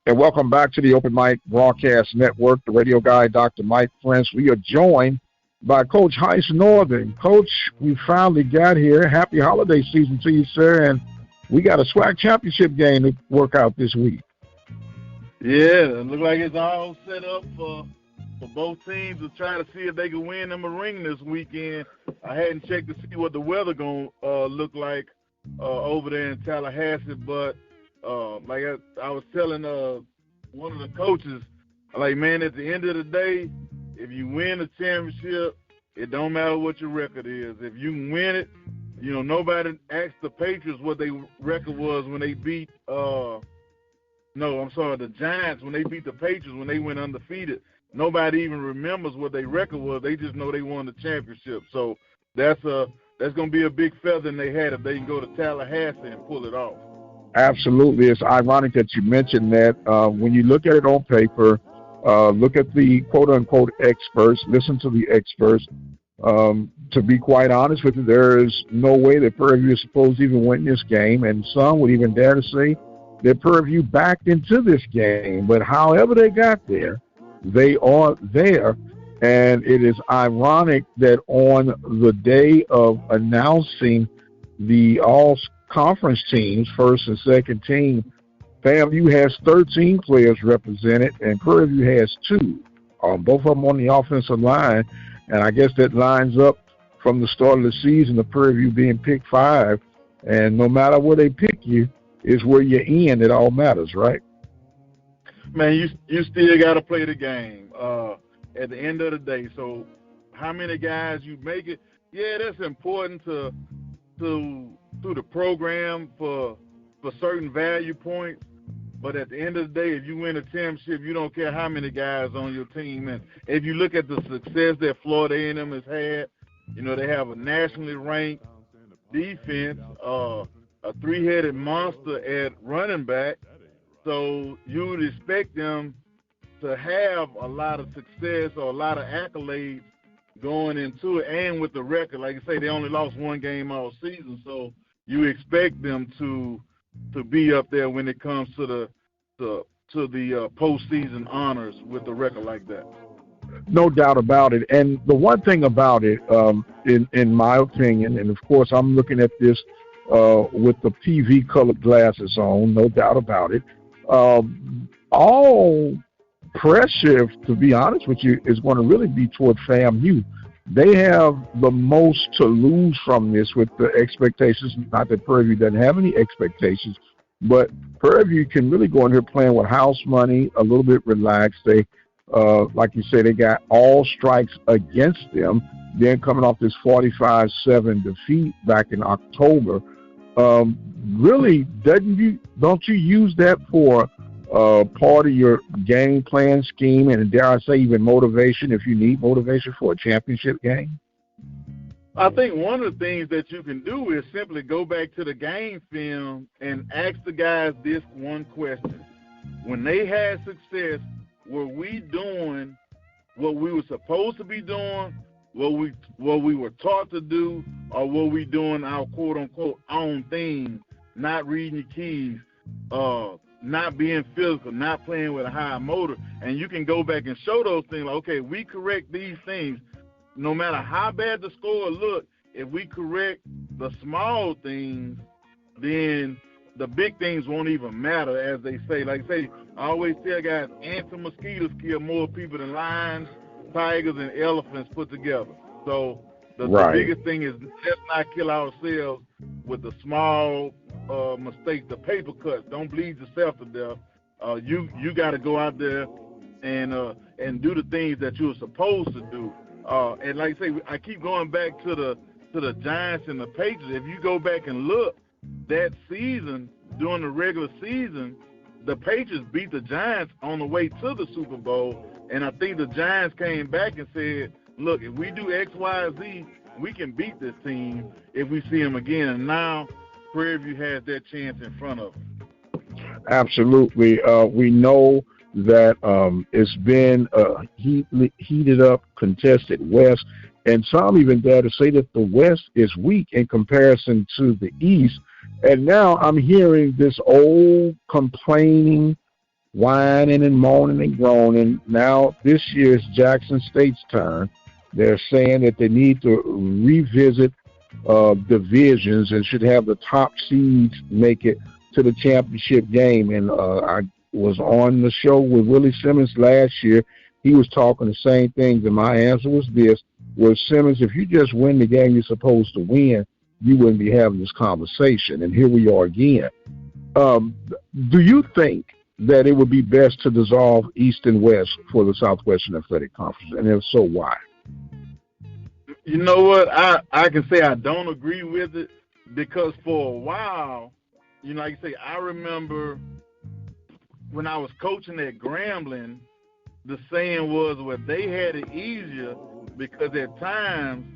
And welcome back to the Open Mic Broadcast Network, the radio guy, Dr. Mike Prince. We are joined by Coach Heiss Northern. Coach, we finally got here. Happy holiday season to you, sir. And we got a SWAC championship game to work out this week. Yeah, it looks like it's all set up for both teams to try to see if they can win them a ring this weekend. I hadn't checked to see what the weather going to look like over there in Tallahassee, but like I was telling one of the coaches, like, man, at the end of the day, if you win the championship, it don't matter what your record is. If you win it, you know, nobody asked the Patriots what their record was when they beat the Giants, when they beat the Patriots, when they went undefeated. Nobody even remembers what their record was. They just know they won the championship. So that's going to be a big feather in their hat if they can go to Tallahassee and pull it off. Absolutely. It's ironic that you mentioned that. When you look at it on paper, look at the quote-unquote experts, listen to the experts. To be quite honest with you, there is no way that Prairie View is supposed to even win this game, and some would even dare to say that Prairie View backed into this game. But however they got there, they are there. And it is ironic that on the day of announcing the all-conference teams, first and second team, FAMU has 13 players represented, and Prairie View has 2, both of them on the offensive line. And I guess that lines up from the start of the season, the Prairie View being picked 5. And no matter where they pick you, is where you end. It all matters, right? Man, you still got to play the game at the end of the day. So how many guys you make it, yeah, that's important to through the program for certain value points. But at the end of the day, if you win a championship, you don't care how many guys on your team. And if you look at the success that Florida A&M has had, you know, they have a nationally ranked defense, a 3-headed monster at running back. So you would expect them to have a lot of success or a lot of accolades going into it. And with the record, like I say, they only lost 1 game all season. So you expect them to be up there when it comes to the postseason honors with a record like that. No doubt about it. And the one thing about it, in my opinion, and of course I'm looking at this with the PV colored glasses on, no doubt about it, all pressure, to be honest with you, is going to really be toward FAMU. They have the most to lose from this with the expectations. Not that Prairie View doesn't have any expectations, but Prairie View can really go in here playing with house money, a little bit relaxed. They, like you say, they got all strikes against them. Then coming off this 45-7 defeat back in October, really, don't you use that for part of your game plan scheme, and dare I say even motivation if you need motivation for a championship game? I think one of the things that you can do is simply go back to the game film and ask the guys this one question. When they had success, were we doing what we were supposed to be doing, what we were taught to do, or were we doing our quote-unquote own thing, not reading your keys, not being physical, not playing with a high motor? And you can go back and show those things, like, okay, we correct these things. No matter how bad the score look, if we correct the small things, then the big things won't even matter, as they say. Like I say, I always tell guys, ants and mosquitoes kill more people than lions, tigers, and elephants put together. So the biggest thing is let's not kill ourselves with the small mistakes, the paper cuts. Don't bleed yourself to death. You got to go out there and do the things that you're supposed to do. And like I say, I keep going back to the Giants and the Patriots. If you go back and look, that season, during the regular season, the Patriots beat the Giants on the way to the Super Bowl. And I think the Giants came back and said, look, if we do X, Y, Z, we can beat this team if we see them again. And now Prairie View has that chance in front of them. Absolutely. We know that it's been a heated up, contested West, and some even dare to say that the West is weak in comparison to the East. And now I'm hearing this old complaining whining and moaning and groaning. Now this year it's Jackson State's turn. They're saying that they need to revisit divisions and should have the top seeds make it to the championship game. And I was on the show with Willie Simmons last year. He was talking the same things, and my answer was this: well, Simmons, if you just win the game you're supposed to win, you wouldn't be having this conversation. And here we are again. Do you think that it would be best to dissolve East and West for the Southwestern Athletic Conference? And if so, why? You know what? I can say I don't agree with it because for a while, like you say, I remember when I was coaching at Grambling, the saying was, well, they had it easier because at times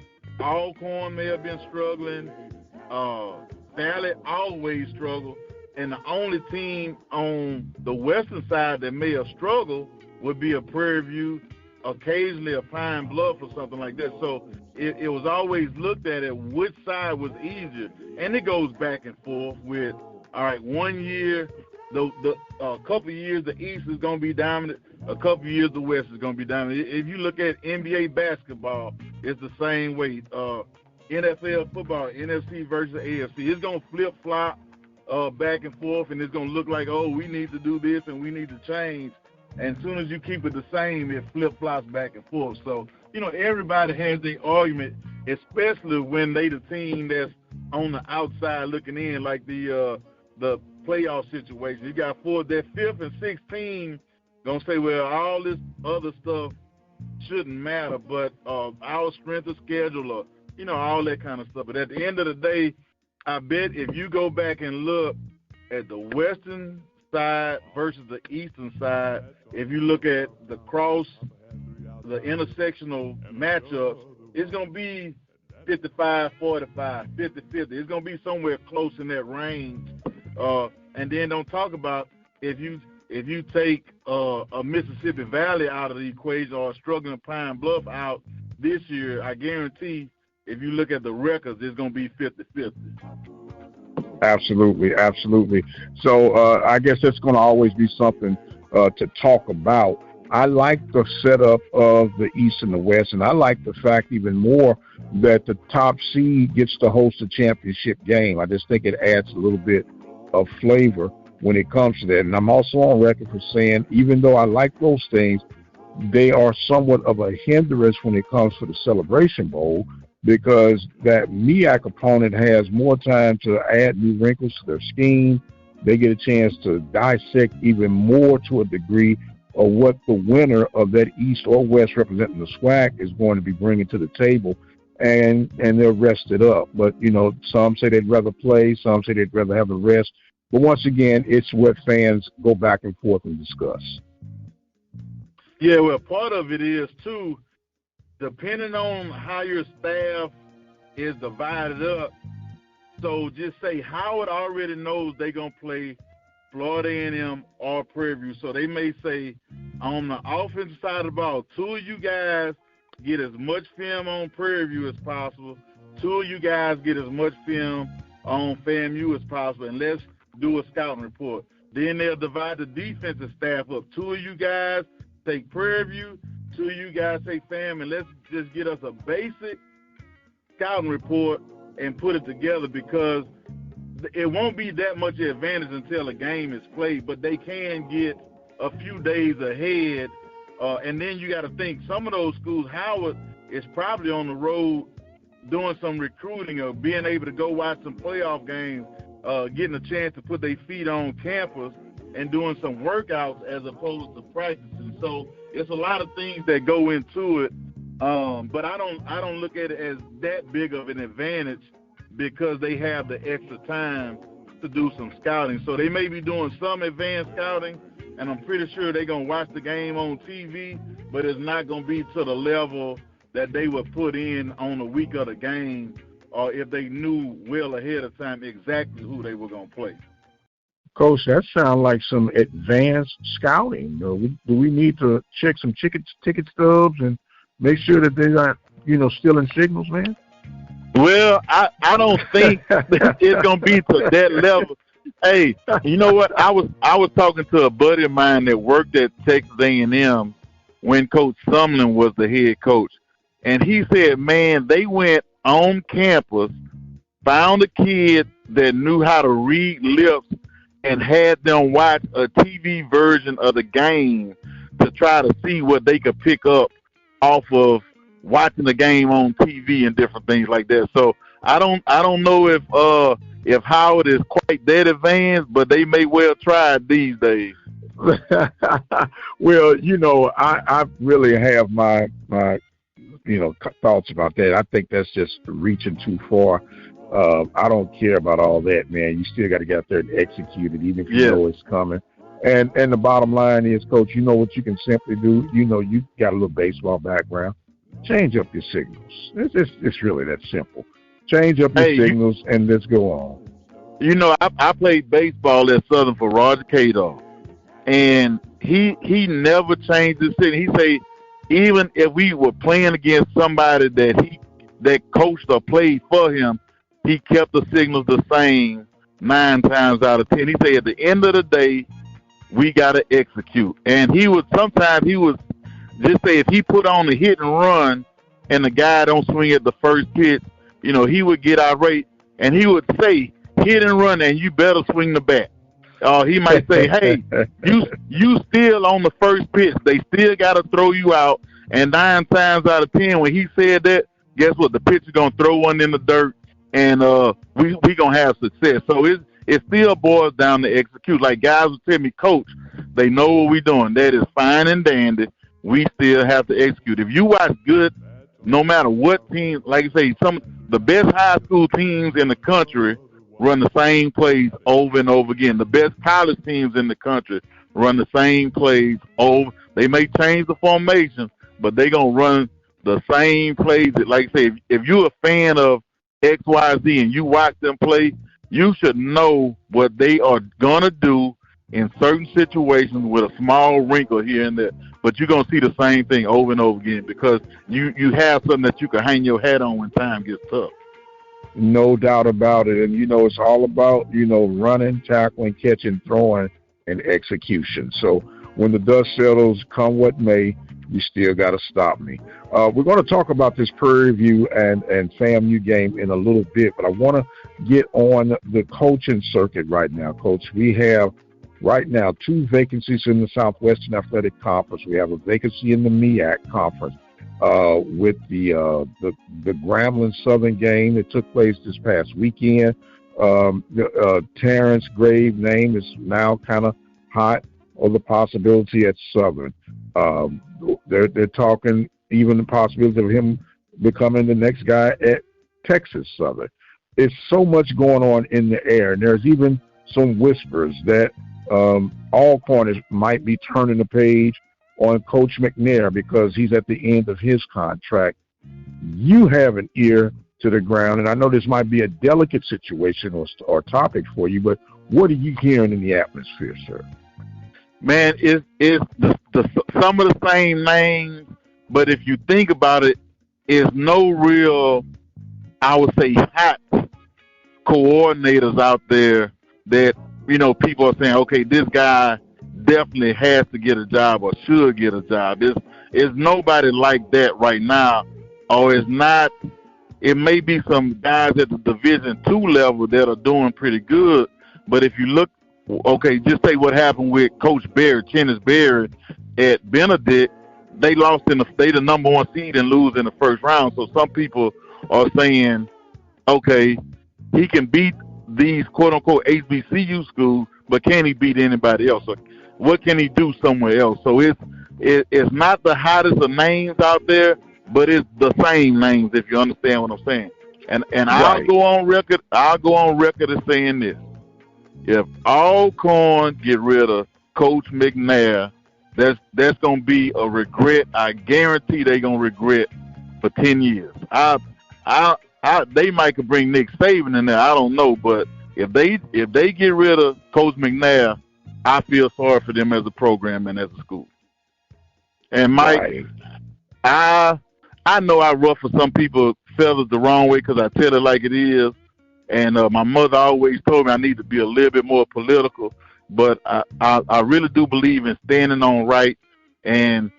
Alcorn may have been struggling, Valley always struggled, and the only team on the western side that may have struggled would be a Prairie View, occasionally a Pine Bluff or something like that. So it was always looked at which side was easier. And it goes back and forth with, all right, 1 year, a couple of years the East is going to be dominant, a couple of years the West is going to be dominant. If you look at NBA basketball, it's the same way. NFL football, NFC versus AFC, it's going to flip-flop back and forth, and it's going to look like, oh, we need to do this and we need to change. And as soon as you keep it the same, it flip-flops back and forth. So, everybody has their argument, especially when they the team that's on the outside looking in, like the playoff situation. You got that 5th and 6th team going to say, well, all this other stuff shouldn't matter, but our strength of schedule or, all that kind of stuff. But at the end of the day, I bet if you go back and look at the western side versus the eastern side, if you look at the intersectional matchups, it's going to be 55-45, 50-50. It's going to be somewhere close in that range. And then don't talk about if you take a Mississippi Valley out of the equation or a struggling Pine Bluff out this year, I guarantee if you look at the records, it's going to be 50-50. Absolutely, absolutely. So I guess that's going to always be something to talk about. I like the setup of the East and the West, and I like the fact even more that the top seed gets to host a championship game. I just think it adds a little bit of flavor when it comes to that. And I'm also on record for saying, even though I like those things, they are somewhat of a hindrance when it comes to the Celebration Bowl, because that MEAC opponent has more time to add new wrinkles to their scheme. They get a chance to dissect even more to a degree of what the winner of that East or West representing the SWAC is going to be bringing to the table, and they're rested up. But, some say they'd rather play, some say they'd rather have the rest. But once again, it's what fans go back and forth and discuss. Yeah, well, part of it is, too, depending on how your staff is divided up. So just say Howard already knows they're going to play Florida A&M or Prairie View. So they may say, on the offensive side of the ball, 2 of you guys get as much film on Prairie View as possible. 2 of you guys get as much film on FAMU as possible, and let's do a scouting report. Then they'll divide the defensive staff up. 2 of you guys take Prairie View, 2 of you guys take FAM, and let's just get us a basic scouting report and put it together, because it won't be that much advantage until a game is played, but they can get a few days ahead. And then you got to think, some of those schools, Howard is probably on the road doing some recruiting or being able to go watch some playoff games, getting a chance to put their feet on campus and doing some workouts as opposed to practicing. So it's a lot of things that go into it. But I don't look at it as that big of an advantage, because they have the extra time to do some scouting. So they may be doing some advanced scouting, and I'm pretty sure they're going to watch the game on TV, but it's not going to be to the level that they would put in on the week of the game, or if they knew well ahead of time exactly who they were going to play. Coach, that sounds like some advanced scouting. Do we need to check some ticket stubs and make sure that they're not, stealing signals, man? Well, I don't think it's going to be to that level. Hey, you know what? I was talking to a buddy of mine that worked at Texas A&M when Coach Sumlin was the head coach, and he said, man, they went on campus, found a kid that knew how to read lips, and had them watch a TV version of the game to try to see what they could pick up off of watching the game on TV and different things like that. So I don't know if Howard is quite that advanced, but they may well try it these days. Well, I really have my thoughts about that. I think that's just reaching too far. I don't care about all that, man. You still got to get out there and execute it, even if you know it's coming. And the bottom line is, Coach, you know what you can simply do? You got a little baseball background. Change up your signals. It's really that simple. Change up your signals and let's go on. I played baseball at Southern for Roger Cato, and he never changed his signal. He say even if we were playing against somebody that coached or played for him, he kept the signals the same 9 times out of 10. He say at the end of the day, we got to execute. And sometimes he was just say if he put on the hit and run and the guy don't swing at the first pitch, he would get irate and he would say, hit and run and you better swing the bat. He might say, hey, you still on the first pitch. They still got to throw you out. And 9 times out of 10, when he said that, guess what? The pitcher's going to throw one in the dirt, and we going to have success. So it still boils down to execute. Like guys will tell me, Coach, they know what we're doing. That is fine and dandy. We still have to execute. If you watch good, no matter what team, like I say, the best high school teams in the country run the same plays over and over again. The best college teams in the country run the same plays over. They may change the formation, but they're going to run the same plays. Like I say, if you're a fan of X, Y, Z and you watch them play, you should know what they are going to do in certain situations with a small wrinkle here and there. But you're going to see the same thing over and over again because you have something that you can hang your hat on when time gets tough. No doubt about it. And, it's all about, running, tackling, catching, throwing, and execution. So when the dust settles, come what may, you still got to stop me. We're going to talk about this Prairie View and FAMU game in a little bit, but I want to get on the coaching circuit right now, Coach. We have right now 2 vacancies in the Southwestern Athletic Conference. We have a vacancy in the MEAC Conference. With the Grambling Southern game that took place this past weekend. Terrence Graves' name is now kind of hot on the possibility at Southern. They're talking even the possibility of him becoming the next guy at Texas Southern. It's so much going on in the air, and there's even some whispers that all corners might be turning the page on Coach McNair because he's at the end of his contract. You have an ear to the ground, and I know this might be a delicate situation or topic for you, but what are you hearing in the atmosphere, sir? Man, it's some of the same names, but if you think about it, it's no real, I would say, hot coordinators out there that, people are saying, okay, this guy definitely has to get a job or should get a job. It's nobody like that right now, or it's not. It may be some guys at the Division II level that are doing pretty good, but if you look, okay, just say what happened with Coach Berry, Kenneth Berry at Benedict, they lost they the number 1 seed and lose in the first round. So some people are saying, okay, he can beat these quote-unquote HBCU schools, but can he beat anybody else? So what can he do somewhere else? So it's not the hottest of names out there, but it's the same names, if you understand what I'm saying. And right. I'll go on record as saying this. If Alcorn get rid of Coach McNair, that's gonna be a regret. I guarantee they're gonna regret for 10 years. They might could bring Nick Saban in there. I don't know, but if they get rid of Coach McNair, I feel sorry for them as a program and as a school. And Mike, right. I know I ruffle some people feathers the wrong way because I tell it like it is, And my mother always told me I need to be a little bit more political, but I really do believe in standing on right. And,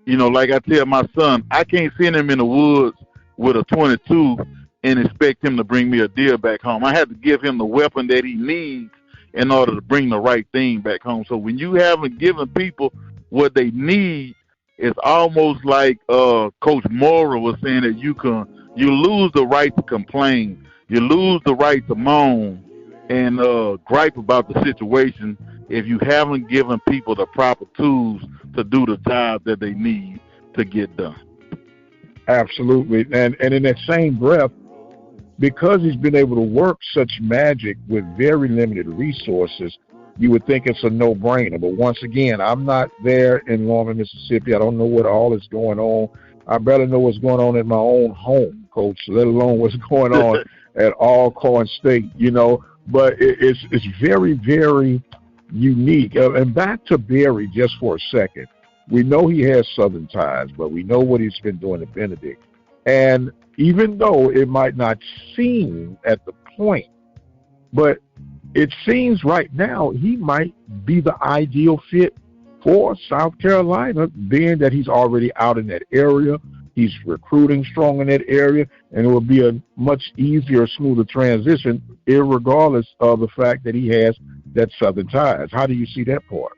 you know, like I tell my son, I can't send him in the woods with a 22 and expect him to bring me a deer back home. I have to give him the weapon that he needs in order to bring the right thing back home. So when you haven't given people what they need, it's almost like Coach Mora was saying, that you lose the right to complain. You lose the right to moan and gripe about the situation if you haven't given people the proper tools to do the job that they need to get done. Absolutely. And in that same breath, because he's been able to work such magic with very limited resources, you would think it's a no-brainer. But once again, I'm not there in Norman, Mississippi. I don't know what all is going on. I better know what's going on in my own home, Coach, let alone what's going on at Alcorn State, you know. But it's very, very unique. And back to Barry just for a second. We know he has Southern ties, but we know what he's been doing at Benedict. And even though it might not seem at the point, but it seems right now he might be the ideal fit for South Carolina, being that he's already out in that area. He's recruiting strong in that area, and it will be a much easier, smoother transition, irregardless of the fact that he has that Southern ties. How do you see that part?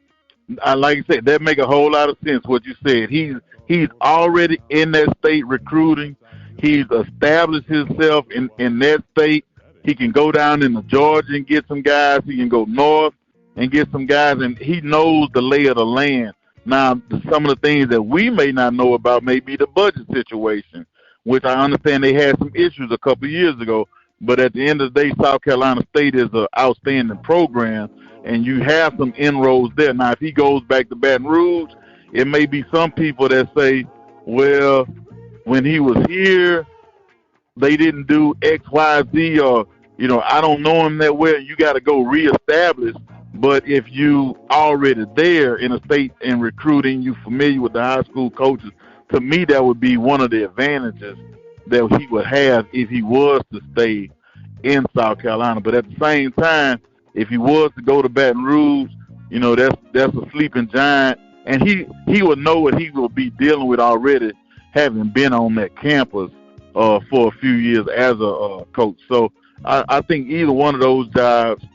Like I said, that make a whole lot of sense what you said. He's already in that state recruiting. He's established himself in that state. He can go down into Georgia and get some guys. He can go north and get some guys, and he knows the lay of the land. Now, some of the things that we may not know about may be the budget situation, which I understand they had some issues a couple of years ago. But at the end of the day, South Carolina State is an outstanding program, and you have some inroads there. Now, if he goes back to Baton Rouge, it may be some people that say, well, when he was here, they didn't do X, Y, Z, or, you know, I don't know him that well. You got to go reestablish. But if you already there in a state and recruiting, you familiar with the high school coaches, to me that would be one of the advantages that he would have if he was to stay in South Carolina. But at the same time, if he was to go to Baton Rouge, you know, that's a sleeping giant, and he would know what he will be dealing with already, having been on that campus for a few years as a coach. So I think either one of those jobs,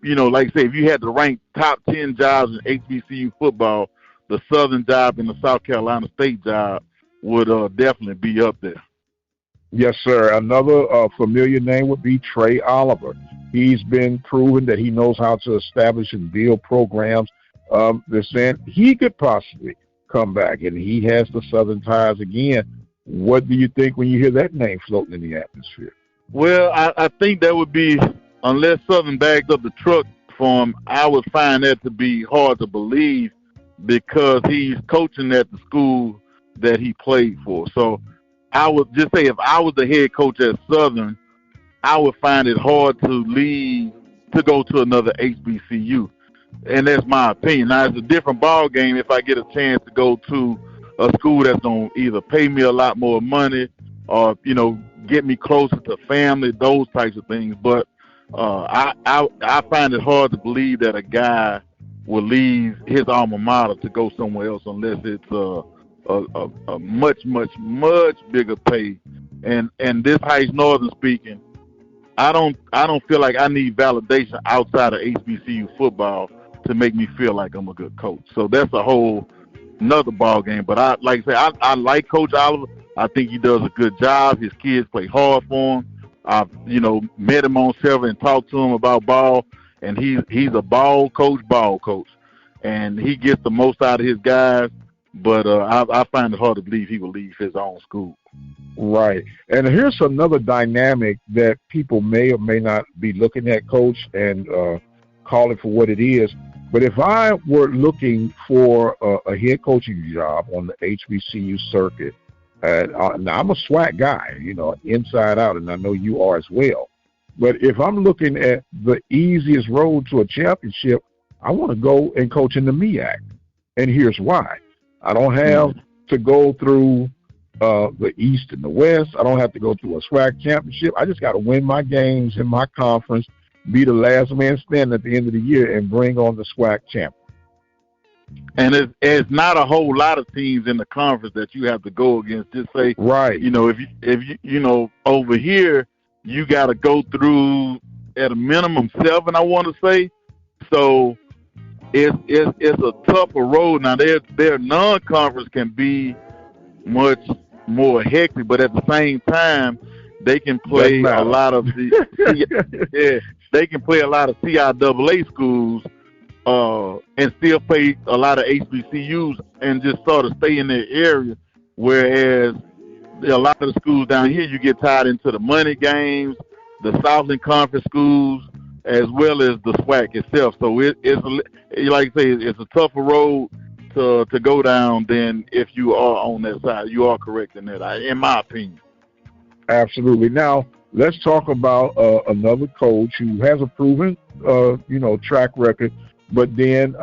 you know, like I say, if you had to rank top 10 jobs in HBCU football, the Southern job and the South Carolina State job would definitely be up there. Yes, sir. Another familiar name would be Trey Oliver. He's been proven that he knows how to establish and build programs. They're saying he could possibly come back, and he has the Southern ties again. What do you think when you hear that name floating in the atmosphere? Well, I think that would be, unless Southern bags up the truck for him, I would find that to be hard to believe, because he's coaching at the school that he played for. So I would just say, if I was the head coach at Southern, I would find it hard to leave to go to another HBCU. And that's my opinion. Now, it's a different ball game if I get a chance to go to a school that's going to either pay me a lot more money or, you know, get me closer to family, those types of things. But I find it hard to believe that a guy will leave his alma mater to go somewhere else unless it's a much, much, much bigger pay. And this Heights Northern speaking, I don't feel like I need validation outside of HBCU football to make me feel like I'm a good coach. So that's a whole another ball game. But I like Coach Oliver. I think he does a good job. His kids play hard for him. I've, you know, met him on several and talked to him about ball, and he's a ball coach, and he gets the most out of his guys. But I find it hard to believe he will leave his own school. Right. And here's another dynamic that people may or may not be looking at, Coach, and call it for what it is. But if I were looking for a head coaching job on the HBCU circuit, now I'm a SWAC guy, you know, inside out, and I know you are as well. But if I'm looking at the easiest road to a championship, I want to go and coach in the MEAC. And here's why. I don't have to go through the East and the West. I don't have to go through a SWAC championship. I just got to win my games in my conference, be the last man standing at the end of the year, and bring on the SWAC champion. And it's not a whole lot of teams in the conference that you have to go against. Just say, right. If you over here, you got to go through at a minimum 7, I want to say. So it's a tougher road. Now their non-conference can be much more hectic, but at the same time, they can play a lot of they can play a lot of CIAA schools. And still play a lot of HBCUs and just sort of stay in their area, whereas a lot of the schools down here, you get tied into the money games, the Southland Conference schools, as well as the SWAC itself. So it's like I say, it's a tougher road to go down than if you are on that side. You are correct in that, in my opinion. Absolutely. Now, let's talk about another coach who has a proven, track record, but then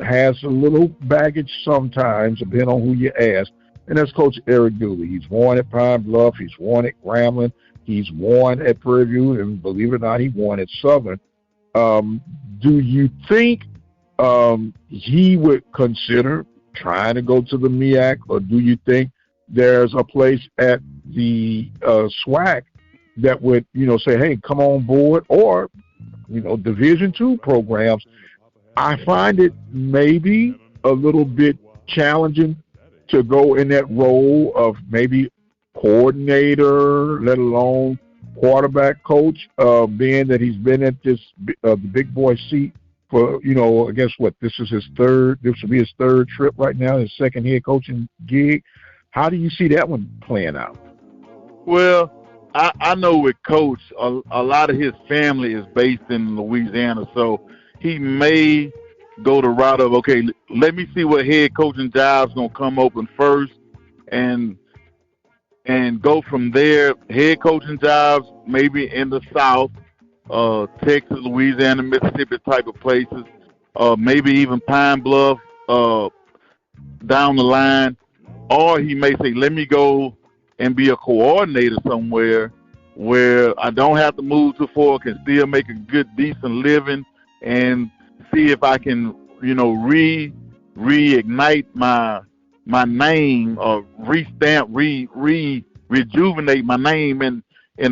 has a little baggage sometimes, depending on who you ask, and that's Coach Eric Dooley. He's won at Pine Bluff. He's won at Grambling. He's won at Prairie View, and believe it or not, he won at Southern. Do you think he would consider trying to go to the MEAC, or do you think there's a place at the SWAC that would, say, hey, come on board, or, Division II programs? I find it maybe a little bit challenging to go in that role of maybe coordinator, let alone quarterback coach, being that he's been at this the big boy seat for, I guess this will be his third trip right now, his second head coaching gig. How do you see that one playing out? Well, I know with Coach, a lot of his family is based in Louisiana, so he may go the route of, okay, let me see what head coaching job's going to come open first and go from there. Head coaching jobs maybe in the South, Texas, Louisiana, Mississippi type of places, maybe even Pine Bluff down the line. Or he may say, let me go and be a coordinator somewhere where I don't have to move too far, can still make a good, decent living, and see if I can, reignite my name, or rejuvenate my name in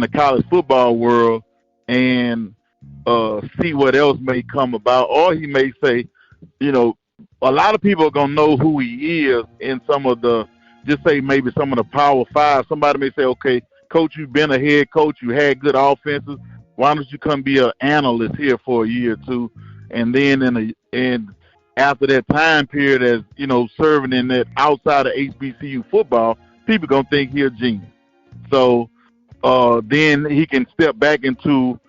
the college football world, and see what else may come about. Or he may say, a lot of people are going to know who he is in some of the, just say maybe some of the Power 5. Somebody may say, okay, Coach, you've been a head coach, you had good offenses. Why don't you come be an analyst here for a year or two? And then after that time period, as serving in that outside of HBCU football, people gonna think he's a genius. So then he can step back into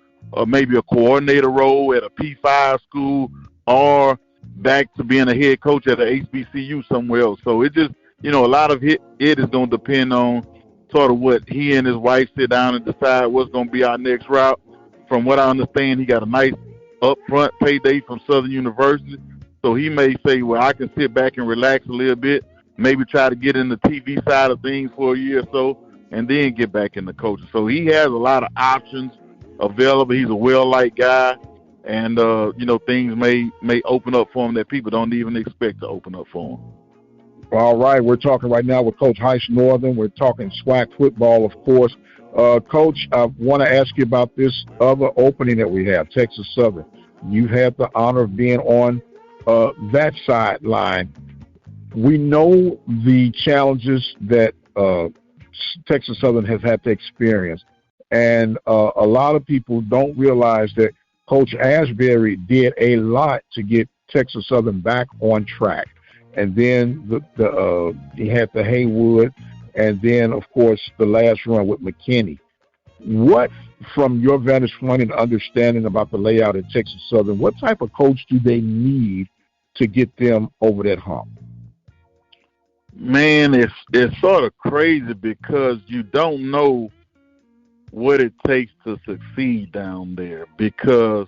maybe a coordinator role at a P5 school, or back to being a head coach at a HBCU somewhere else. So it just, a lot of it is gonna depend on sort of what he and his wife sit down and decide what's gonna be our next route. From what I understand, he got a nice upfront payday from Southern University. So he may say, well, I can sit back and relax a little bit, maybe try to get in the TV side of things for a year or so, and then get back into coaching. So he has a lot of options available. He's a well-liked guy, and, things may open up for him that people don't even expect to open up for him. All right, we're talking right now with Coach Heiss Northern. We're talking SWAC football, of course. Coach, I want to ask you about this other opening that we have, Texas Southern. You've had the honor of being on that sideline. We know the challenges that Texas Southern has had to experience, and a lot of people don't realize that Coach Ashbury did a lot to get Texas Southern back on track. And then he had the Haywood, and then, of course, the last run with McKinney. What, from your vantage point and understanding about the layout at Texas Southern, what type of coach do they need to get them over that hump? Man, it's sort of crazy because you don't know what it takes to succeed down there, because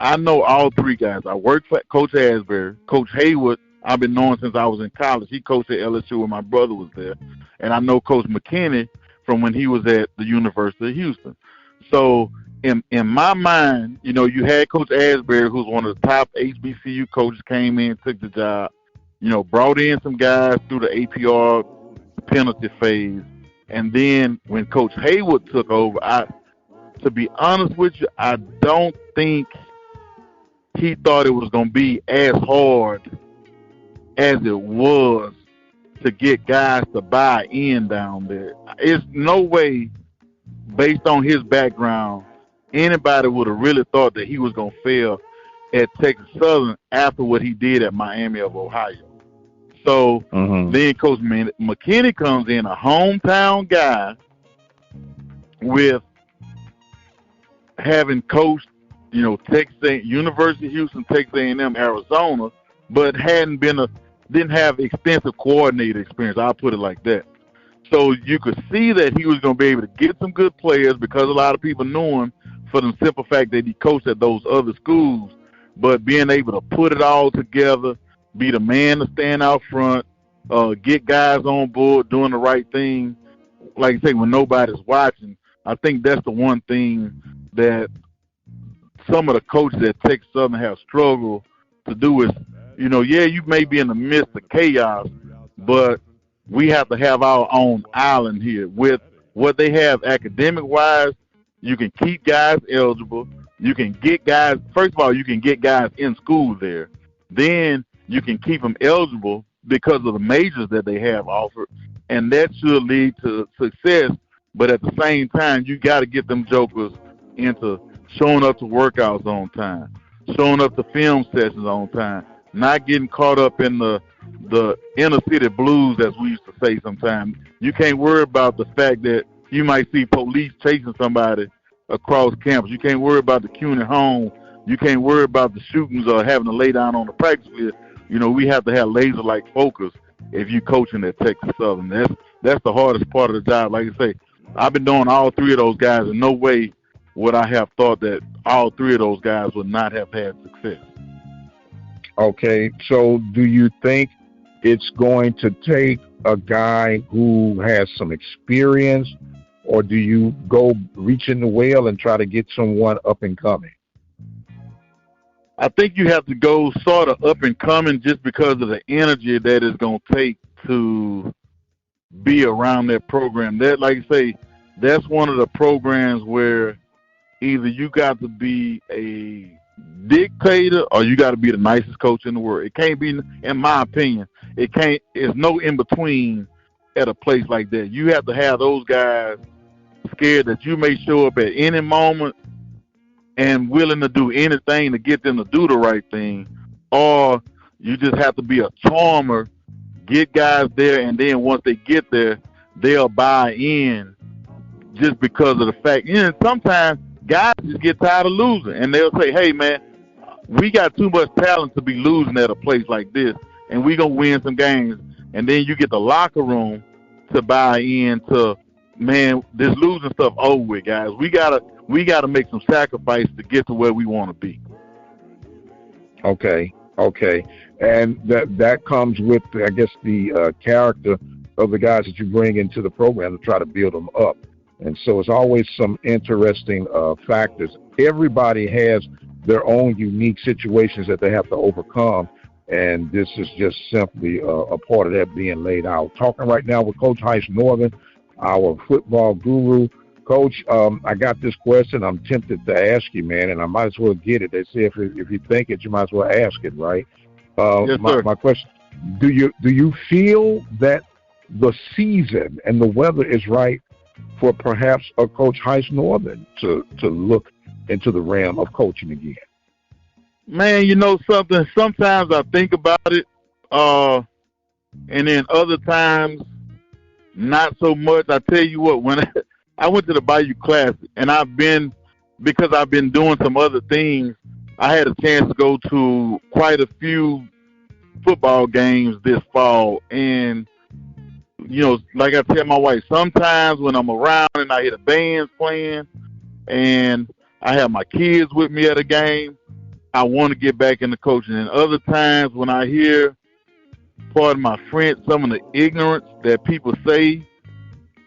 I know all three guys. I worked for Coach Asbury, Coach Haywood. I've been knowing since I was in college. He coached at LSU when my brother was there. And I know Coach McKinney from when he was at the University of Houston. So in my mind, you know, you had Coach Asbury, who's one of the top HBCU coaches, came in, took the job, you know, brought in some guys through the APR penalty phase. And then when Coach Haywood took over, to be honest with you, I don't think he thought it was going to be as hard as it was to get guys to buy in down there. It's no way, based on his background, anybody would have really thought that he was going to fail at Texas Southern after what he did at Miami of Ohio. So then Coach McKinney comes in, a hometown guy, with having coached, you know, Texas, University of Houston, Texas A&M, Arizona, but didn't have extensive coordinator experience. I'll put it like that. So you could see that he was going to be able to get some good players because a lot of people knew him for the simple fact that he coached at those other schools. But being able to put it all together, be the man to stand out front, get guys on board, doing the right thing, like I say, when nobody's watching, I think that's the one thing that some of the coaches at Texas Southern have struggled to do is, you know, yeah, you may be in the midst of chaos, but we have to have our own island here. With what they have academic-wise, you can keep guys eligible. You can get guys, first of all, you can get guys in school there. Then you can keep them eligible because of the majors that they have offered, and that should lead to success. But at the same time, you got to get them jokers into showing up to workouts on time, showing up to film sessions on time, not getting caught up in the inner city blues, as we used to say sometimes. You can't worry about the fact that you might see police chasing somebody across campus. You can't worry about the CUNY home. You can't worry about the shootings or having to lay down on the practice field. You know, we have to have laser-like focus if you're coaching at Texas Southern. That's the hardest part of the job. Like I say, I've been doing all three of those guys, and no way would I have thought that all three of those guys would not have had success. Okay, so do you think it's going to take a guy who has some experience, or do you go reach in the well and try to get someone up and coming? I think you have to go sort of up and coming just because of the energy that it's going to take to be around that program. That, like I say, that's one of the programs where either you got to be a dictator or you got to be the nicest coach in the world. It can't be, in my opinion, there's no in between at a place like that. You have to have those guys scared that you may show up at any moment and willing to do anything to get them to do the right thing, or you just have to be a charmer, get guys there, and then once they get there, they'll buy in just because of the fact. You know, sometimes guys just get tired of losing, and they'll say, hey, man, we got too much talent to be losing at a place like this, and we're going to win some games. And then you get the locker room to buy into, man, this losing stuff over with, guys. We gotta make some sacrifice to get to where we want to be. Okay, and that comes with, I guess, the character of the guys that you bring into the program to try to build them up. And so it's always some interesting factors. Everybody has their own unique situations that they have to overcome, and this is just simply a part of that being laid out. Talking right now with Coach Heiss Northern, our football guru. Coach, I got this question I'm tempted to ask you, man, and I might as well get it. They say if you think it, you might as well ask it, right? Yes, sir. My question, do you feel that the season and the weather is right for perhaps a Coach Heiss Northern to look into the realm of coaching again? Man, you know something? Sometimes I think about it, and then other times not so much. I tell you what, when I went to the Bayou Classic, and because I've been doing some other things, I had a chance to go to quite a few football games this fall. And, you know, like I tell my wife, sometimes when I'm around and I hear the bands playing and I have my kids with me at a game, I want to get back into coaching. And other times when I hear pardon my French, some of the ignorance that people say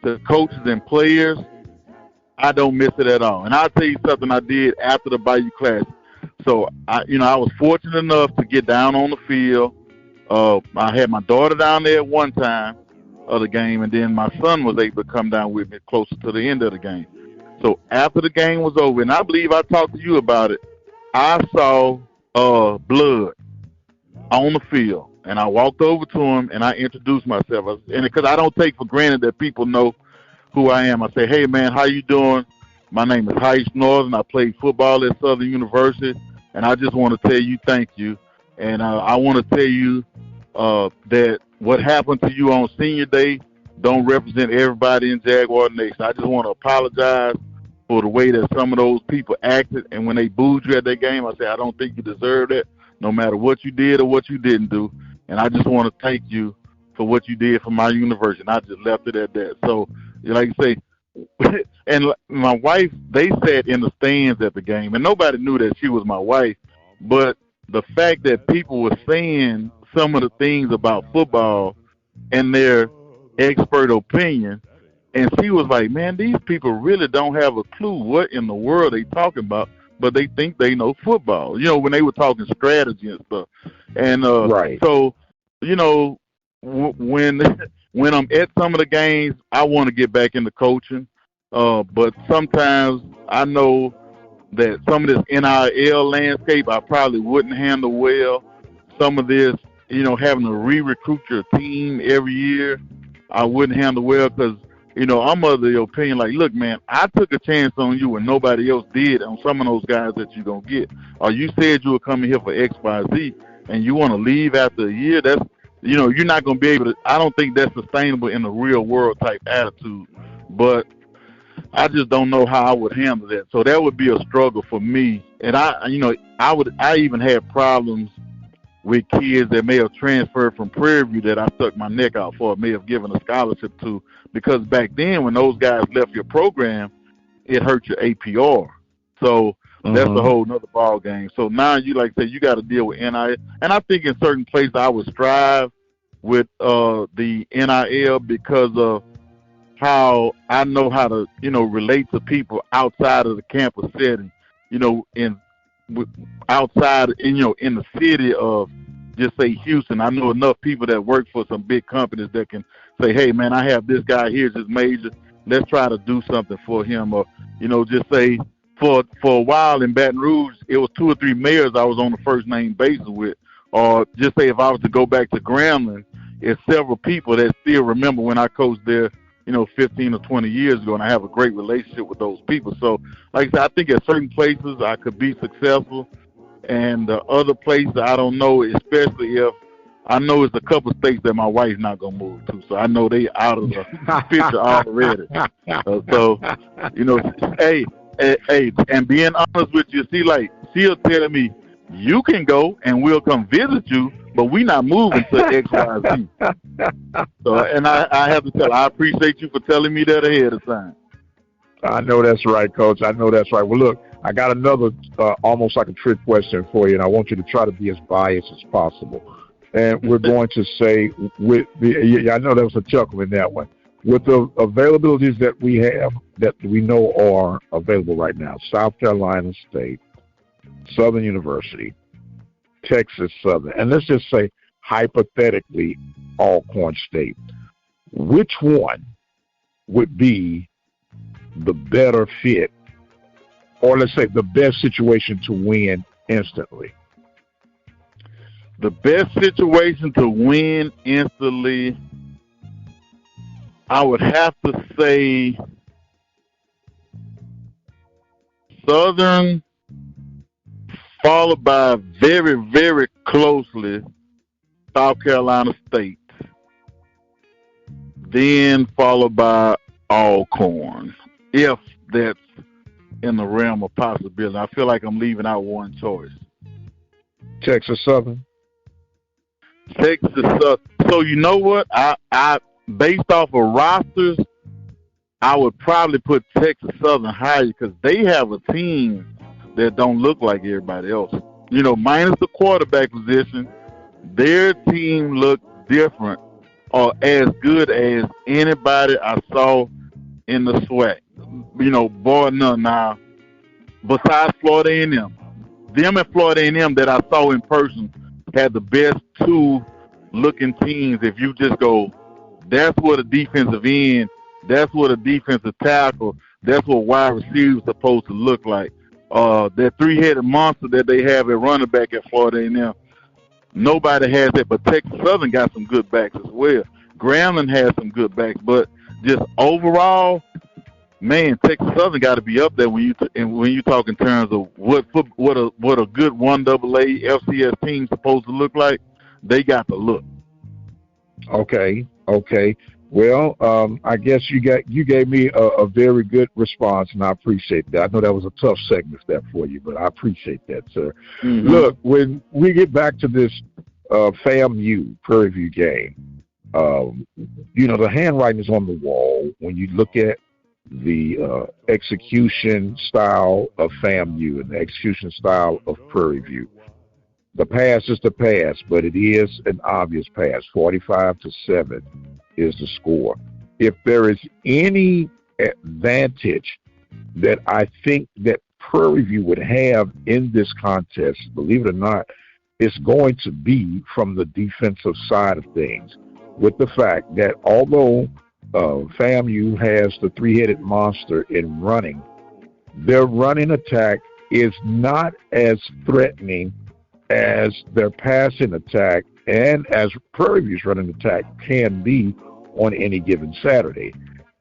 to coaches and players, I don't miss it at all. And I'll tell you something I did after the Bayou Classic. So, I was fortunate enough to get down on the field. I had my daughter down there at one time of the game, and then my son was able to come down with me closer to the end of the game. So after the game was over, and I believe I talked to you about it, I saw blood on the field, and I walked over to him, and I introduced myself. And because I don't take for granted that people know who I am, I say, "Hey, man, how you doing? My name is Heiss Northern. I played football at Southern University, and I just want to tell you thank you. And I want to tell you that what happened to you on senior day don't represent everybody in Jaguar Nation. I just want to apologize for the way that some of those people acted, and when they booed you at that game, I said, I don't think you deserve that, no matter what you did or what you didn't do. And I just want to thank you for what you did for my university." And I just left it at that. So, like you say, and my wife, they sat in the stands at the game, and nobody knew that she was my wife. But the fact that people were saying some of the things about football and their expert opinion, and she was like, "Man, these people really don't have a clue what in the world they talking about, but they think they know football." When they were talking strategy and stuff. And Right. So, when I'm at some of the games, I want to get back into coaching. But sometimes I know that some of this NIL landscape I probably wouldn't handle well. Some of this, having to re-recruit your team every year, I wouldn't handle well because, I'm of the opinion, like, look, man, I took a chance on you when nobody else did on some of those guys that you're going to get. Or you said you were coming here for X, Y, Z, and you want to leave after a year. That's, you're not going to be able to, I don't think that's sustainable in the real world type attitude. But I just don't know how I would handle that. So that would be a struggle for me. And I even had problems with kids that may have transferred from Prairie View that I stuck my neck out for, may have given a scholarship to, because back then when those guys left your program, it hurt your APR. So that's a whole nother ball game. So now you, like I said, you got to deal with NIL. And I think in certain places I would strive with the NIL because of how I know how to, relate to people outside of the campus setting, outside, in the city of, just say, Houston. I know enough people that work for some big companies that can say, "Hey, man, I have this guy here, this major. Let's try to do something for him." Or, just say, for a while in Baton Rouge, it was 2 or 3 mayors I was on the first name basis with. Or just say if I was to go back to Grambling, it's several people that still remember when I coached there, 15 or 20 years ago, and I have a great relationship with those people. So, like I said, I think at certain places I could be successful, and other places I don't know, especially if I know it's a couple states that my wife's not going to move to. So I know they out of the picture already. Hey, and being honest with you, see, like, she'll tell me, "You can go and we'll come visit you, but we not moving to X, Y, Z." So, and I have to tell her, I appreciate you for telling me that ahead of time. I know that's right, Coach. I know that's right. Well, look, I got another almost like a trick question for you, and I want you to try to be as biased as possible. And we're going to say, I know there was a chuckle in that one. With the availabilities that we have, that we know are available right now, South Carolina State, Southern University, Texas Southern, and let's just say hypothetically Alcorn State, which one would be the better fit, or let's say the best situation to win instantly? The best situation to win instantly, I would have to say Southern, followed by very, very closely South Carolina State, then followed by Alcorn, if that's in the realm of possibility. I feel like I'm leaving out one choice. Texas Southern? Texas Southern. So you know what? I based off of rosters, I would probably put Texas Southern higher because they have a team that don't look like everybody else. Minus the quarterback position, their team looked different or as good as anybody I saw in the SWAC. Bar none now. Besides Florida A&M, them and Florida A&M that I saw in person had the best two looking teams. If you just go, that's what a defensive end, that's what a defensive tackle, that's what wide receiver is supposed to look like. That three-headed monster that they have at running back at Florida A&M, nobody has that, but Texas Southern got some good backs as well. Grambling has some good backs, but just overall, man, Texas Southern got to be up there when you talk in terms of what a good 1AA FCS team supposed to look like. They got the look. Okay. Well, I guess you gave me a very good response, and I appreciate that. I know that was a tough segment there for you, but I appreciate that, sir. Mm-hmm. Look, when we get back to this FAMU Prairie View game, the handwriting is on the wall when you look at the execution style of FAMU and the execution style of Prairie View. The pass is the pass, but it is an obvious pass. 45-7 is the score. If there is any advantage that I think that Prairie View would have in this contest, believe it or not, it's going to be from the defensive side of things, with the fact that although FAMU has the three-headed monster in running, their running attack is not as threatening as their passing attack and as Prairie View's running attack can be on any given Saturday.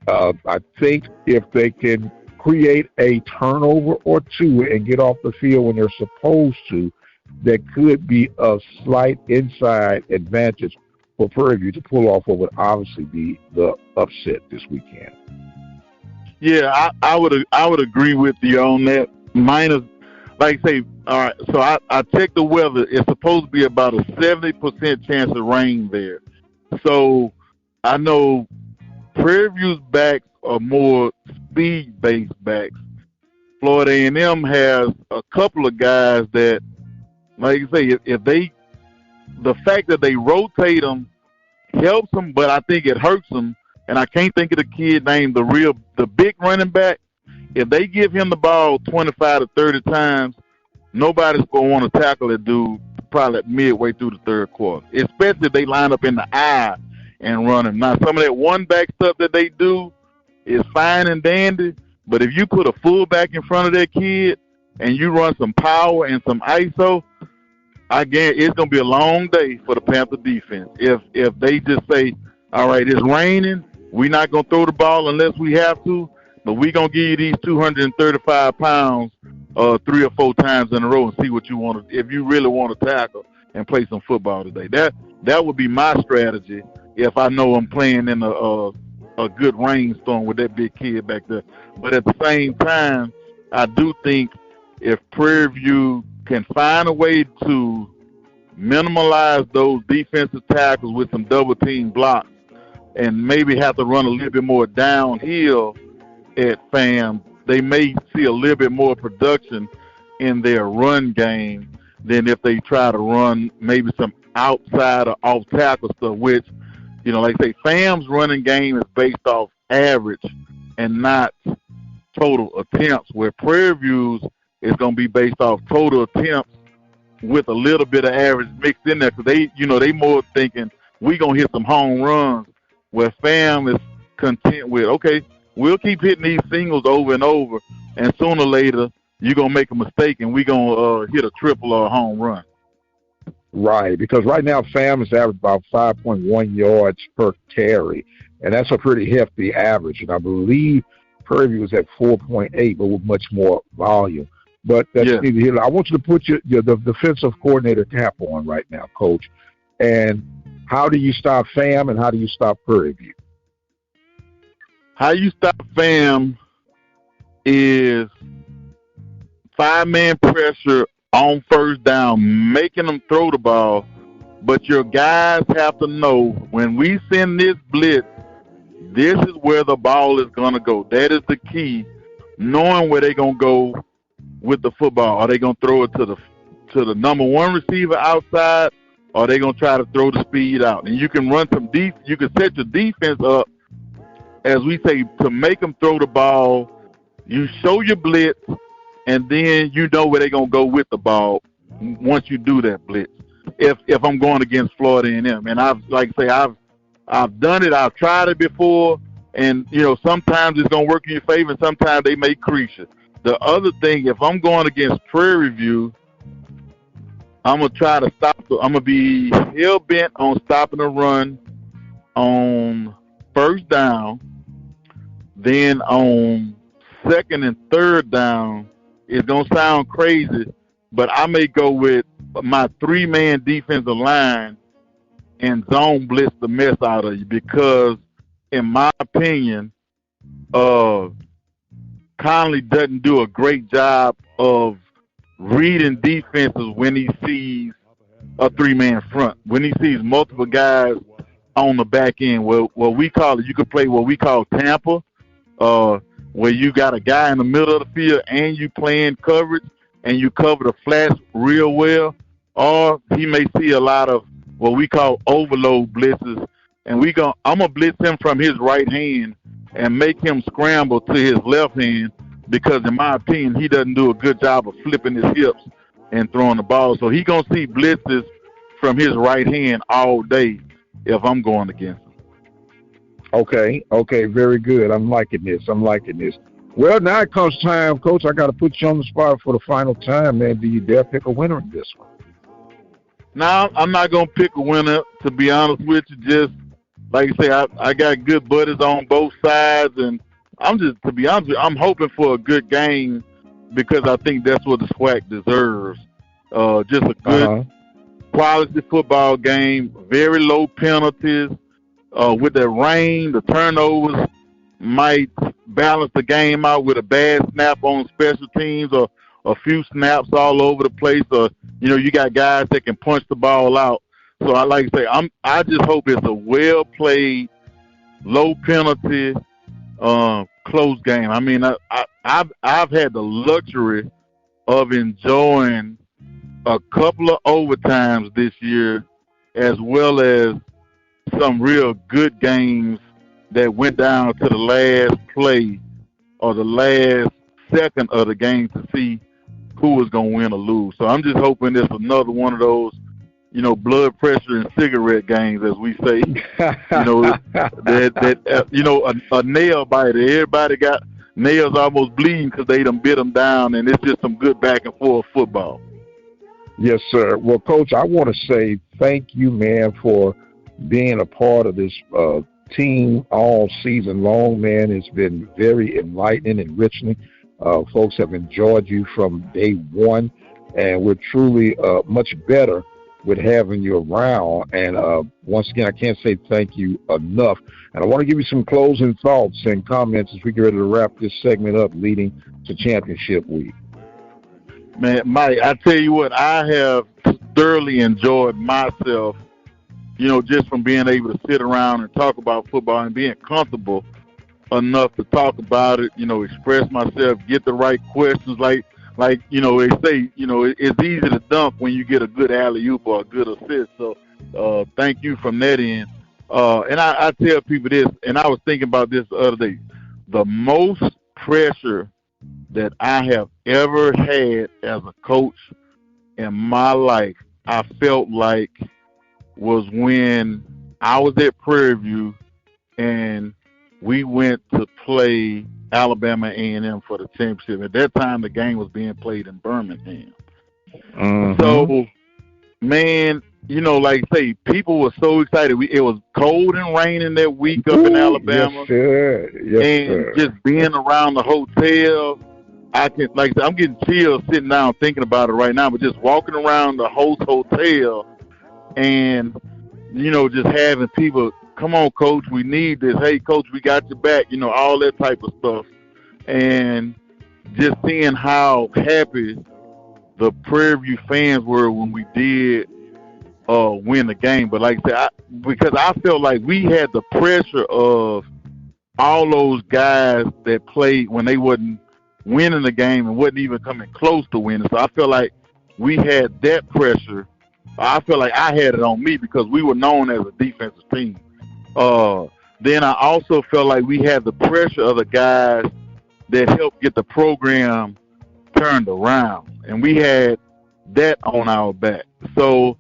I think if they can create a turnover or two and get off the field when they're supposed to, there could be a slight inside advantage for Prairie View to pull off what would obviously be the upset this weekend. Yeah, I would agree with you on that. Minus, like I say, all right, so I checked the weather. It's supposed to be about a 70% chance of rain there. So I know Prairie View's backs are more speed-based backs. Florida A&M has a couple of guys that, like I say, the fact that they rotate them helps them, but I think it hurts them. And I can't think of the kid named the big running back. If they give him the ball 25 to 30 times, nobody's going to want to tackle that dude probably midway through the third quarter, especially if they line up in the eye and run him. Now, some of that one-back stuff that they do is fine and dandy, but if you put a fullback in front of that kid and you run some power and some ISO, I guarantee it's going to be a long day for the Panther defense. If they just say, all right, it's raining, we're not going to throw the ball unless we have to, but we're going to give you these 235 pounds 3 or 4 times in a row and see what you want to, if you really want to tackle and play some football today. That would be my strategy if I know I'm playing in a good rainstorm with that big kid back there. But at the same time, I do think if Prairie View can find a way to minimize those defensive tackles with some double-team blocks and maybe have to run a little bit more downhill at FAM, they may see a little bit more production in their run game than if they try to run maybe some outside or off-tackle stuff, which, like I say, FAM's running game is based off average and not total attempts, where Prairie View's is going to be based off total attempts with a little bit of average mixed in there, because they more thinking we going to hit some home runs, where FAM is content with, okay, we'll keep hitting these singles over and over, and sooner or later you're going to make a mistake and we're going to hit a triple or a home run. Right, because right now FAM is average about 5.1 yards per carry, and that's a pretty hefty average. And I believe Prairie View is at 4.8, but with much more volume. But that's neither here. I want you to put the defensive coordinator cap on right now, Coach. And how do you stop FAM and how do you stop Prairie View? How you stop FAM is 5-man pressure on first down, making them throw the ball. But your guys have to know when we send this blitz, this is where the ball is going to go. That is the key, knowing where they're going to go with the football. Are they going to throw it to the number one receiver outside, or they're gonna try to throw the speed out. And you can run some you can set your defense up, as we say, to make them throw the ball. You show your blitz, and then you know where they're gonna go with the ball once you do that blitz. If I'm going against Florida A&M, and I've done it, I've tried it before, and sometimes it's gonna work in your favor, and sometimes they may crease you. The other thing, if I'm going against Prairie View, I'm gonna try to I'm gonna be hell bent on stopping the run on first down. Then on second and third down, it's gonna sound crazy, but I may go with my 3-man defensive line and zone blitz the mess out of you, because in my opinion, Conley doesn't do a great job of reading defenses when he sees a 3-man front. When he sees multiple guys on the back end, what we call it, you could play what we call Tampa, where you got a guy in the middle of the field and you playing coverage and you cover the flats real well, or he may see a lot of what we call overload blitzes, and I'm gonna blitz him from his right hand and make him scramble to his left hand, because in my opinion, he doesn't do a good job of flipping his hips and throwing the ball. So he gonna see blitzes from his right hand all day if I'm going against him. Okay, very good. I'm liking this. Well, now it comes time, Coach. I got to put you on the spot for the final time, man. Do you dare pick a winner in this one? No, I'm not gonna pick a winner, to be honest with you. Just like you say, I got good buddies on both sides, and to be honest with you, I'm hoping for a good game, because I think that's what the SWAC deserves. Just a good quality football game, very low penalties. With the rain, the turnovers might balance the game out with a bad snap on special teams, or a few snaps all over the place, or you got guys that can punch the ball out. So I like to say, I just hope it's a well played, low penalty, close game. I mean, I've had the luxury of enjoying a couple of overtimes this year, as well as some real good games that went down to the last play or the last second of the game to see who was going to win or lose. So I'm just hoping it's another one of those, blood pressure and cigarette games, as we say. A nail biter. Everybody got nails almost bleeding because they done bit them down, and it's just some good back and forth football. Yes, sir. Well, Coach, I want to say thank you, man, for being a part of this team all season long, man. It's been very enlightening, enriching. Folks have enjoyed you from day one, and we're truly much better with having you around. And once again, I can't say thank you enough. And I want to give you some closing thoughts and comments as we get ready to wrap this segment up leading to championship week. Man, Mike, I tell you what, I have thoroughly enjoyed myself, just from being able to sit around and talk about football and being comfortable enough to talk about it, express myself, get the right questions. Like they say, it's easy to dunk when you get a good alley-oop or a good assist. So thank you from that end. And I tell people this, and I was thinking about this the other day. The most pressure that I have ever had as a coach in my life, I felt like, was when I was at Prairie View and we went to play Alabama A&M for the championship. At that time, the game was being played in Birmingham. Mm-hmm. So, man, like I say, people were so excited. It was cold and raining that week up in Alabama. Yes, sir. Yes, and just being around the hotel, I'm getting chills sitting down thinking about it right now, but just walking around the host hotel and, just having people, come on, Coach, we need this. Hey, Coach, we got your back, all that type of stuff. And just seeing how happy the Prairie View fans were when we did win the game. But like I said, because I felt like we had the pressure of all those guys that played when they wasn't winning the game and wasn't even coming close to winning. So I felt like we had that pressure I feel like I had it on me because we were known as a defensive team. Then I also felt like we had the pressure of the guys that helped get the program turned around, and we had that on our back. So,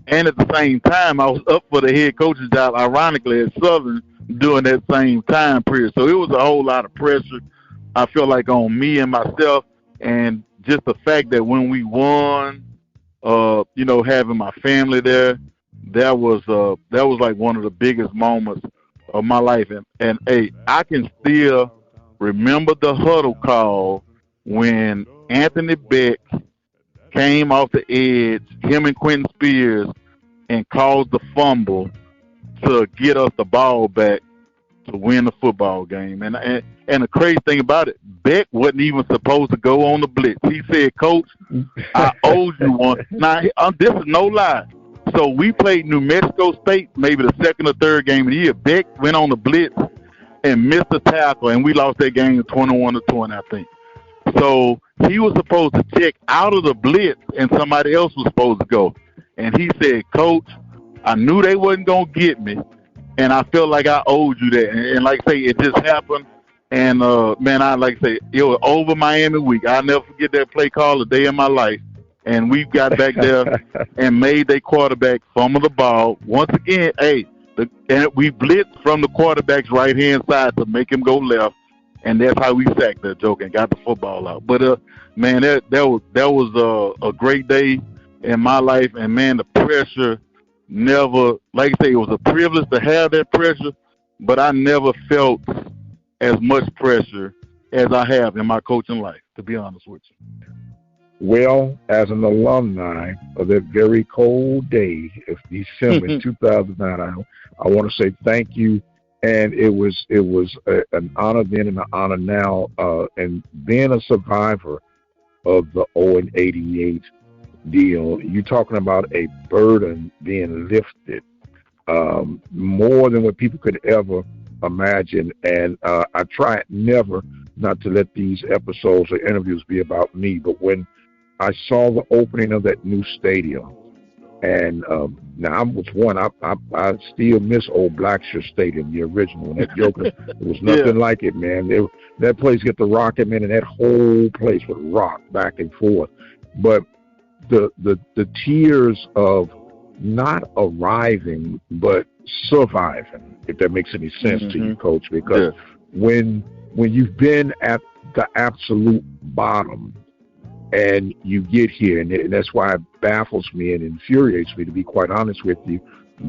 and at the same time, I was up for the head coach's job, ironically, at Southern during that same time period. So it was a whole lot of pressure, I feel like, on me and myself, and just the fact that when we won, having my family there, that was like one of the biggest moments of my life. And hey, I can still remember the huddle call when Anthony Beck came off the edge, him and Quentin Spears, and caused the fumble to get us the ball back to win the football game. And the crazy thing about it, Beck wasn't even supposed to go on the blitz. He said, "Coach, I owe you one." Now, this is no lie. So we played New Mexico State, maybe the second or third game of the year. Beck went on the blitz and missed the tackle, and we lost that game 21-20, I think. So he was supposed to check out of the blitz, and somebody else was supposed to go. And he said, "Coach, I knew they wasn't going to get me, and I felt like I owed you that." And like I say, it just happened. And, man, I like to say, it was over Miami week. I'll never forget that play call a day in my life. And we got back there and made their quarterback fumble the ball. Once again, and we blitzed from the quarterback's right-hand side to make him go left. And that's how we sacked that joke and got the football out. But, man, that was a great day in my life. And, man, the pressure never, like I say, it was a privilege to have that pressure, but I never felt as much pressure as I have in my coaching life, to be honest with you. Well, as an alumni of that very cold day of December 2009, I want to say thank you. And it was an honor then and an honor now. And being a survivor of the 0-88 deal, you're talking about a burden being lifted more than what people could ever imagine. And I try never not to let these episodes or interviews be about me, but when I saw the opening of that new stadium, and now I was one, I still miss old Blackshear Stadium, the original, and that Joker, it was nothing like it, man. That place get the rocket, man, and that whole place would rock back and forth. But the tears of not arriving, but surviving, if that makes any sense to you, Coach, because when you've been at the absolute bottom and you get here, and that's why it baffles me and infuriates me, to be quite honest with you,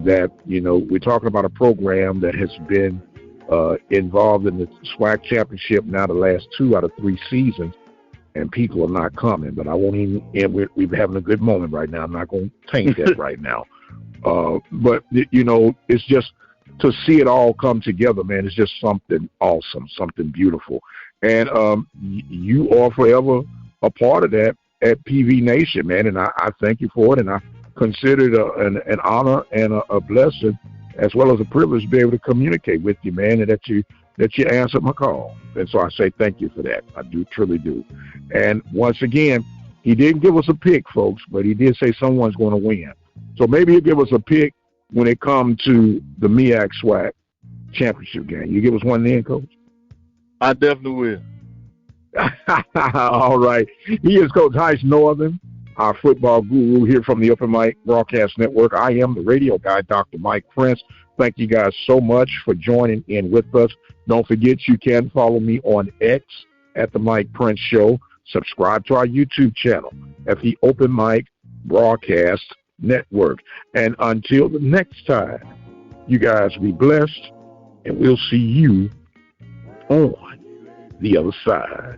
that, we're talking about a program that has been involved in the SWAC championship now the last 2 out of 3 seasons, and people are not coming. But I won't even, and we're having a good moment right now. I'm not going to taint that right now. But, it's just to see it all come together, man, it's just something awesome, something beautiful. And you are forever a part of that at PV Nation, man, and I thank you for it, and I consider it an honor and a blessing, as well as a privilege to be able to communicate with you, man, and that you answered my call. And so I say thank you for that. I do, truly do. And once again, he didn't give us a pick, folks, but he did say someone's going to win. So maybe he'll give us a pick when it comes to the MEAC SWAC championship game. You give us one then, Coach? I definitely will. All right. He is Coach Heist Northern, our football guru here from the Open Mic Broadcast Network. I am the radio guy, Dr. Mike Prince. Thank you guys so much for joining in with us. Don't forget you can follow me on X at the Mike Prince Show. Subscribe to our YouTube channel at the Open Mic Broadcast Network. And until the next time, you guys be blessed, and we'll see you on the other side.